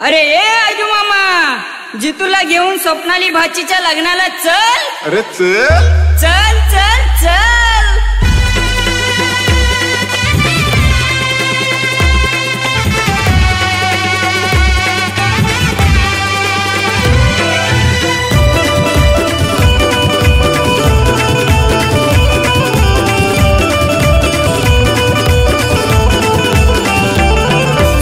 अरे ए आजू मामा, जितूला घेऊन स्वप्नाली भाचीच्या लग्नाला चल. अरे चल चल चल चल.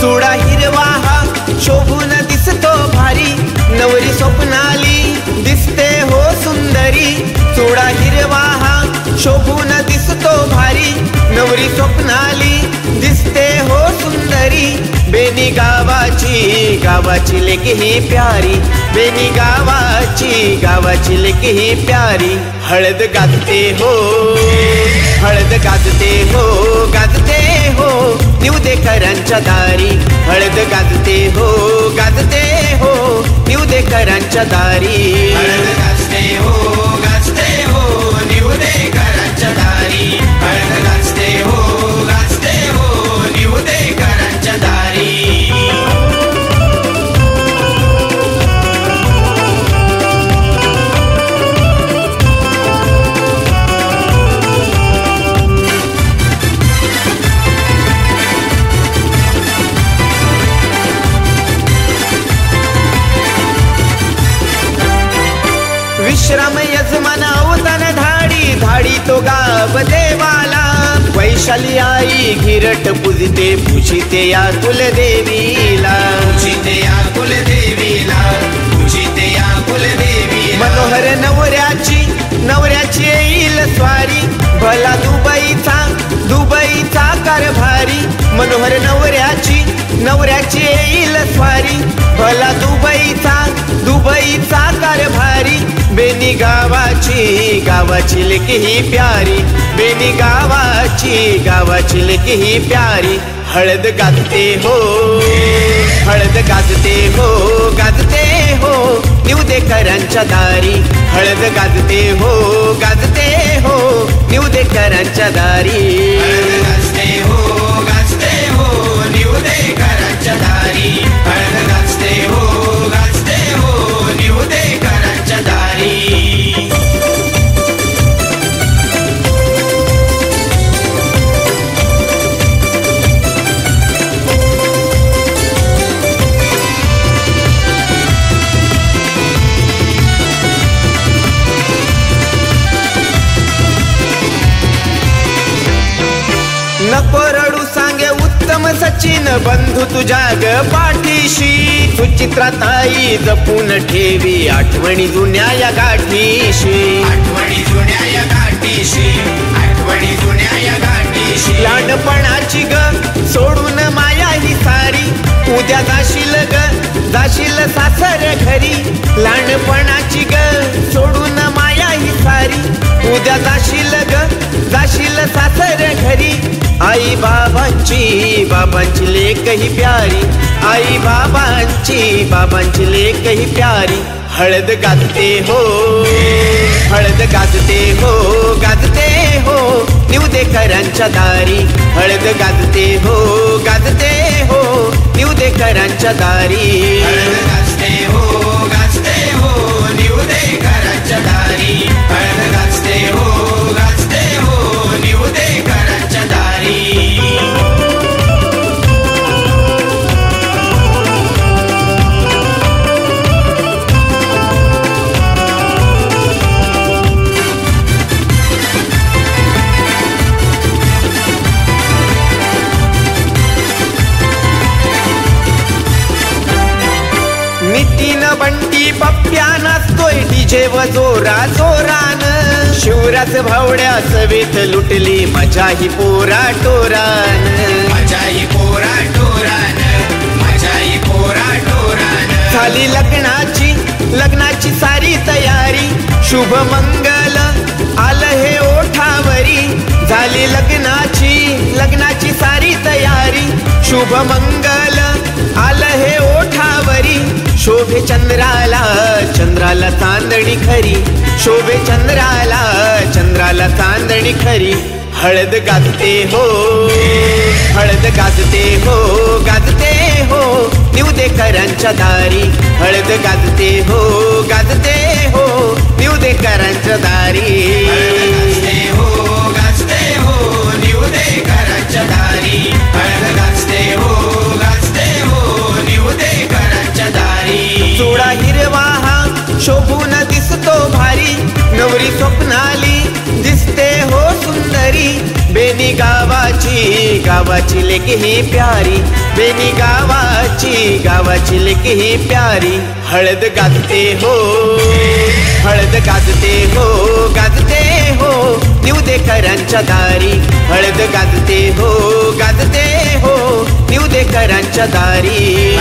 चुडा हिरवा हा शोभून दिसतो भारी, नवरी स्वप्नाली दिसते हो सुंदरी. चुडा हिरवा हा शोभून दिसतो भारी, नवरी स्वप्नाली दिसते हो सुंदरी. बेनी गावाची लेक ही प्यारी, बेनी गावाची लेक ही प्यारी. हळद गाजते हो, हळद गाजते हो, गाजते हो निवदेकरांच्या दारी. हळद गाजते हो, गाजते हो निवदेकरांच्या दारी. हळद गाजते हो, गाजते हो निवदेकरांच्या दारी. हळद गाजते हो, गाजते हो निवदेकरांच्या दारी. विश्राम यजमान अवतान धाडी, धाडी तो गाव देवाला. वैशाली आई घिरट पूजिते, पूजिते या कुलदेवीला. पूजिते या कुलदेवीला, पूजिते या कुलदेवीला. मनोहर नवऱ्याची येईल स्वारी, भला दुबईचा कारभारी. मनोहर नवऱ्याची येईल स्वारी, भला दुबईचा कारभारी. बेनी गावाची लेक ही प्यारी, बेनी गावाची लेक ही प्यारी. हळद गाजते हो, हळद गाजते हो, गाजते हो निवदेकरांच्या दारी. हळद गाजते हो, गाजते हो निवदेकरांच्या दारी. हळद गाजते हो, गाजते हो निवदेकरांच्या दारी. हळद गाजते हो, गाजते हो निवदेकरांच्या दारी. नको रडू सांगे उत्तम सचिन, बंधू तुझ्या ग पाठीशी. सुचित्राताई जपून ठेवी आठवणी जुन्या या गाठीशी. आठवणी जुन्या या गाठीशी, आठवणी जुन्या या गाठीशी. लहानपणाची ग सोडून माया ही सारी, उद्या जाशील सासर घरी. लहानपणाची ग सोडून माया ही सारी, उद्या जाशील सासर घरी. आई बाबांची लेक ही प्यारी, आई बाबांची लेक ही प्यारी. हळद गाजते हो, हळद गाजते हो, गाजते हो निवदेकरांच्या दारी. हळद गाजते हो, गाजते हो निवदेकरांच्या दारी. हळद गाजते हो, गाजते हो निवदेकरांच्या दारी. हळद गाजते हो, गाजते हो निवदेकरांच्या दारी. नितीन बंटी पप्प्या नाचतोय डीजे व जोरान. शिवराज भावड्या सवेत लुटली मजा ही पोरा टोरान. मजा ही पोरा टोरान, मजा ही पोरा टोरान. झाली लग्नाची सारी तयारी, शुभ मंगल आलं हे ओठावरी. झाली लग्नाची सारी तयारी, शुभ मंगल आलं हे ओठावरी. शोभे चंद्राला चांदणी खरी, शोभे चंद्राला चांदणी खरी. हळद गाजते हो, हळद गाजते हो, गाजते हो निवदेकर निवदेकरांच्या दारी हळद गाजते हो निवदेकरांच्या दारी गाजते हो निवदेकरांच्या दारी हळद गाजते हो निवदेकरांच्या दारी चुडा हिरवा हा शोभून दिसतो भारी नवरी स्वप्नाली दिसते हो सुंदरी बेनी गावाची लेक ही प्यारी बेनी गावाची लेक ही प्यारी हळद गाजते हो निवदेकरांच्या दारी हळद गाजते हो निवदेकरांच्या दारी